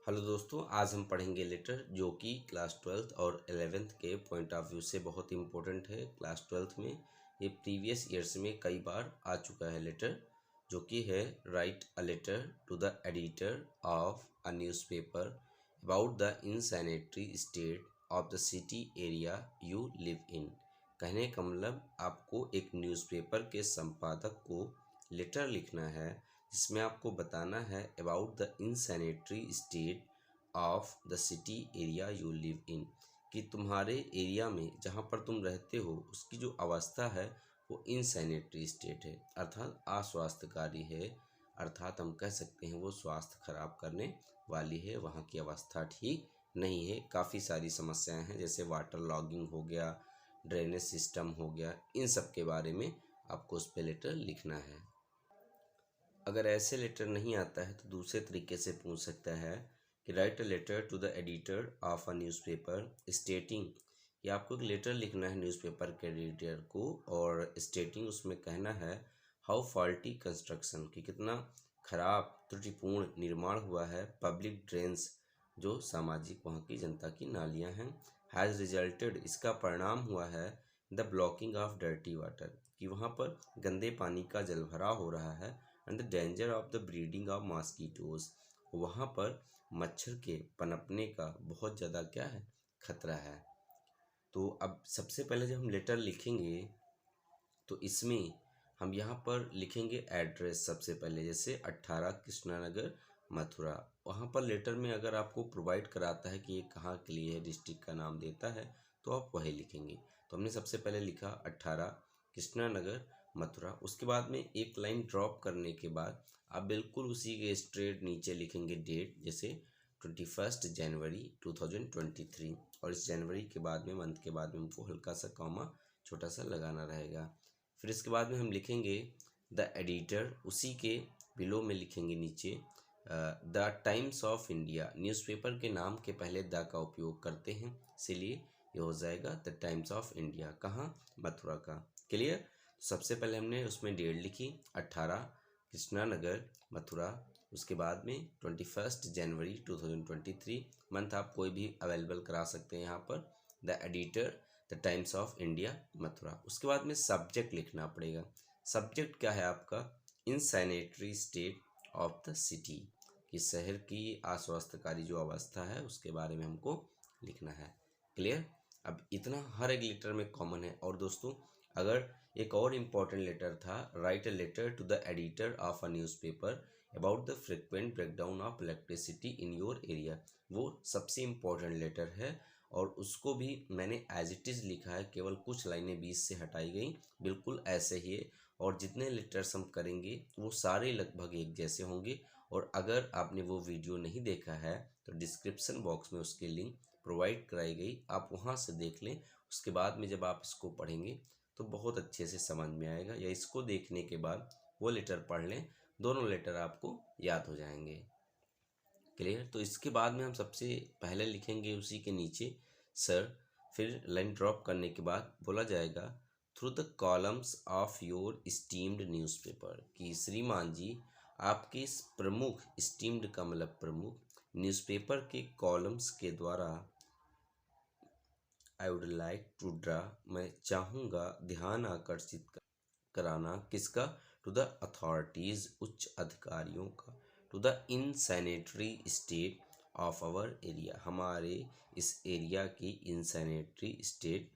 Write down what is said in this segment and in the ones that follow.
Hello दोस्तों, आज हम पढ़ेंगे लेटर जो कि क्लास 12th और 11th के पॉइंट ऑफ व्यू से बहुत इम्पोर्टेंट है। क्लास 12th में ये प्रीवियस ईयर्स में कई बार आ चुका है लेटर, जो कि है write a letter to the editor of a newspaper about the insanitary state of the city area you live in. कहने का मतलब आपको एक न्यूज़पेपर के संपादक को लेटर लिखना है जिसमें आपको बताना है about the insanitary state of the city area you live in, कि तुम्हारे एरिया में जहाँ पर तुम रहते हो उसकी जो अवस्था है वो इनसैनिटरी स्टेट है, अर्थात अस्वास्थ्यकारी है। अर्थात हम कह सकते हैं वो स्वास्थ्य खराब करने वाली है, वहाँ की अवस्था ठीक नहीं है। काफ़ी सारी समस्याएं हैं, जैसे वाटर लॉगिंग हो गया, ड्रेनेज सिस्टम हो गया, इन सब के बारे में आपको उस पर लेटर लिखना है। अगर ऐसे लेटर नहीं आता है तो दूसरे तरीके से पूछ सकता है कि write a letter to the editor of a newspaper stating, कि आपको एक लेटर लिखना है न्यूज़पेपर के एडिटर को, और स्टेटिंग उसमें कहना है हाउ फॉल्टी कंस्ट्रक्शन, कि कितना खराब त्रुटिपूर्ण निर्माण हुआ है पब्लिक ड्रेन्स, जो सामाजिक वहाँ की जनता की नालियाँ हैं, हैज़ रिजल्टेड, इसका परिणाम हुआ है the blocking of dirty water, कि वहाँ पर गंदे पानी का जलभराव हो रहा है, and the danger of the breeding of mosquitoes, वहाँ पर मच्छर के पनपने का बहुत ज़्यादा क्या है, खतरा है। तो अब सबसे पहले जब हम लेटर लिखेंगे तो इसमें हम यहाँ पर लिखेंगे एड्रेस सबसे पहले, जैसे 18 कृष्णा नगर मथुरा। वहाँ पर लेटर में अगर आपको प्रोवाइड कराता है कि ये कहाँ के लिए है, डिस्ट्रिक्ट का नाम देता है, तो आप वही लिखेंगे। तो हमने सबसे पहले लिखा 18 कृष्णा नगर मथुरा। उसके बाद में एक लाइन ड्रॉप करने के बाद आप बिल्कुल उसी के स्ट्रेट नीचे लिखेंगे डेट, जैसे 21 जनवरी 2023, और इस जनवरी के बाद में, मंथ के बाद में हमको हल्का सा कॉमा छोटा सा लगाना रहेगा। फिर इसके बाद में हम लिखेंगे द एडिटर, उसी के बिलो में लिखेंगे नीचे the times of India, newspaper के नाम के पहले द का उपयोग करते हैं, इसीलिए ये हो जाएगा द टाइम्स ऑफ इंडिया। कहाँ? मथुरा का। क्लियर? सबसे पहले हमने उसमें डेट लिखी 18 कृष्णा नगर मथुरा, उसके बाद में 21 जनवरी 2023, मंथ आप कोई भी अवेलेबल करा सकते हैं यहाँ पर, the editor the times of India Mathura. उसके बाद में सब्जेक्ट लिखना पड़ेगा। सब्जेक्ट क्या है आपका? इनसैनिटरी स्टेट ऑफ द सिटी, कि शहर की अस्वास्थ्यकारी जो अवस्था है उसके बारे में हमको लिखना है। क्लियर? अब इतना हर एक लेटर में कॉमन है। और दोस्तों, अगर एक और इम्पॉर्टेंट लेटर था, write a letter to the editor of a newspaper about the frequent breakdown of electricity in your area, वो सबसे इम्पॉर्टेंट लेटर है, और उसको भी मैंने एज इट इज़ लिखा है, केवल कुछ लाइनें बीच से हटाई गई, बिल्कुल ऐसे ही है। और जितने लेटर्स हम करेंगे वो सारे लगभग एक जैसे होंगे। और अगर आपने वो वीडियो नहीं देखा है तो डिस्क्रिप्शन बॉक्स में उसकी लिंक प्रोवाइड कराई गई, आप वहाँ से देख लें। उसके बाद में जब आप इसको पढ़ेंगे तो बहुत अच्छे से समझ में आएगा, या इसको देखने के बाद वो लेटर पढ़ लें, दोनों लेटर आपको याद हो जाएंगे। क्लियर? तो इसके बाद में हम सबसे पहले लिखेंगे उसी के नीचे सर, फिर लाइन ड्रॉप करने के बाद बोला जाएगा through the columns of your steamed newspaper, कि श्रीमान जी आपके इस प्रमुख, स्टीम्ड का मतलब प्रमुख, न्यूज़पेपर के कॉलम्स के द्वारा, I would like to draw, मैं चाहूँगा ध्यान आकर्षित कराना, किसका? टू द अथॉरिटीज़, उच्च अधिकारियों का, to the insanitary state of our area, हमारे इस एरिया की इनसैनिटरी स्टेट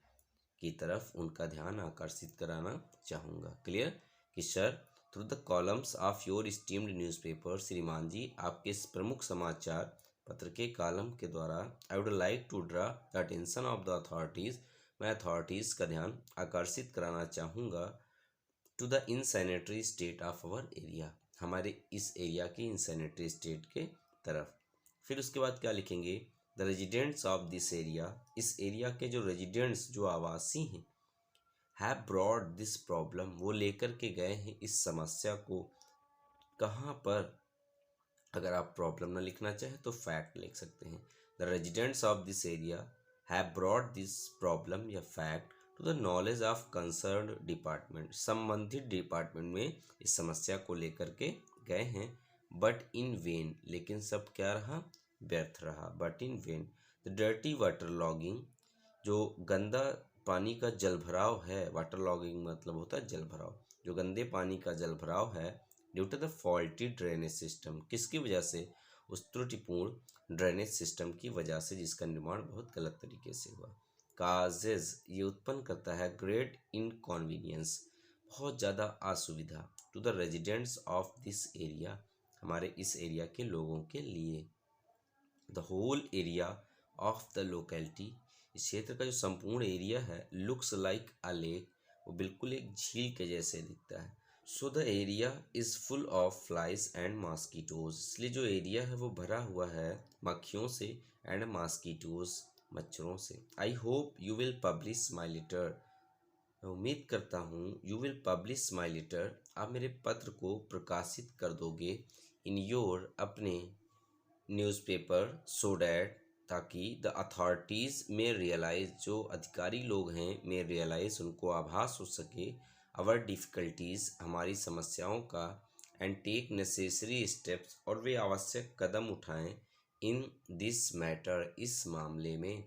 की तरफ उनका ध्यान आकर्षित कराना चाहूँगा। क्लियर? कि sir, through the columns of your steamed newspaper, श्रीमान जी आपके इस प्रमुख समाचार पत्र के कॉलम के द्वारा, I would like to draw the attention of the authorities, मैं अथॉरिटीज़ का ध्यान आकर्षित कराना चाहूँगा to the insanitary state of our area, हमारे इस एरिया की इनसैनिटरी स्टेट के तरफ। फिर उसके बाद क्या लिखेंगे? The residents of this area, इस एरिया के जो रेजिडेंट्स, जो आवासी हैं, हैव ब्रॉड दिस प्रॉब्लम, वो लेकर के गए हैं इस समस्या को। कहाँ पर? अगर आप प्रॉब्लम ना लिखना चाहें तो फैक्ट लिख सकते हैं। The residents of this area have brought this problem या fact to the knowledge of concern department, संबंधित डिपार्टमेंट में इस समस्या को लेकर के गए हैं, बट इन वेन, लेकिन सब क्या रहा? व्यर्थ रहा, but in when. The dirty water logging, जो गंदा पानी का जल भराव है, वाटर लॉगिंग मतलब होता है जल भराव, जो गंदे पानी का जल भराव है, due to the faulty drainage system, किसकी वजह से? उस त्रुटिपूर्ण ड्रेनेज सिस्टम की वजह से, जिसका निर्माण बहुत गलत तरीके से हुआ। काजेज, ये उत्पन्न करता है ग्रेट इनकॉन्वीनियंस, बहुत ज़्यादा असुविधा, to the residents of this area, हमारे इस एरिया के लोगों के लिए। The whole area of the locality, इस क्षेत्र का जो संपूर्ण एरिया है, लुक्स लाइक अ लेक, वो बिल्कुल एक झील के जैसे दिखता है। So the area is full of flies and mosquitoes, इसलिए जो एरिया है वो भरा हुआ है मक्खियों से एंड मॉस्किटोज, मच्छरों से। I hope you will publish my letter, मैं उम्मीद करता हूँ you will publish my letter, आप मेरे पत्र को प्रकाशित कर दोगे, इन योर, अपने न्यूज़पेपर, सो डैट, ताकि द अथॉरिटीज़ में रियलाइज़, जो अधिकारी लोग हैं में रियलाइज़, उनको आभास हो सके, आवर डिफ़िकल्टीज़, हमारी समस्याओं का, एंड टेक नेसेसरी स्टेप्स, और वे आवश्यक कदम उठाएं, इन दिस मैटर, इस मामले में।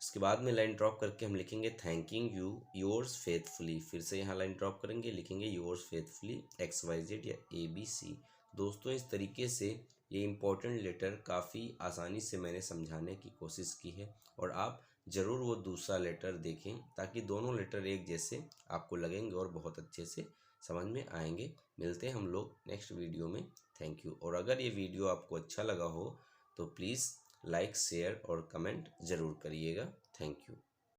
इसके बाद में लाइन ड्रॉप करके हम लिखेंगे थैंकिंग यू योर्स फेथफुली, फिर से यहाँ लाइन ड्रॉप करेंगे, लिखेंगे योर्स फेथफुली XYZ या ABC। दोस्तों, इस तरीके से ये इम्पोर्टेंट लेटर काफ़ी आसानी से मैंने समझाने की कोशिश की है, और आप ज़रूर वो दूसरा लेटर देखें, ताकि दोनों लेटर एक जैसे आपको लगेंगे और बहुत अच्छे से समझ में आएंगे। मिलते हैं हम लोग नेक्स्ट वीडियो में। Thank you. और अगर ये वीडियो आपको अच्छा लगा हो तो प्लीज़ लाइक, शेयर और कमेंट ज़रूर करिएगा। Thank you.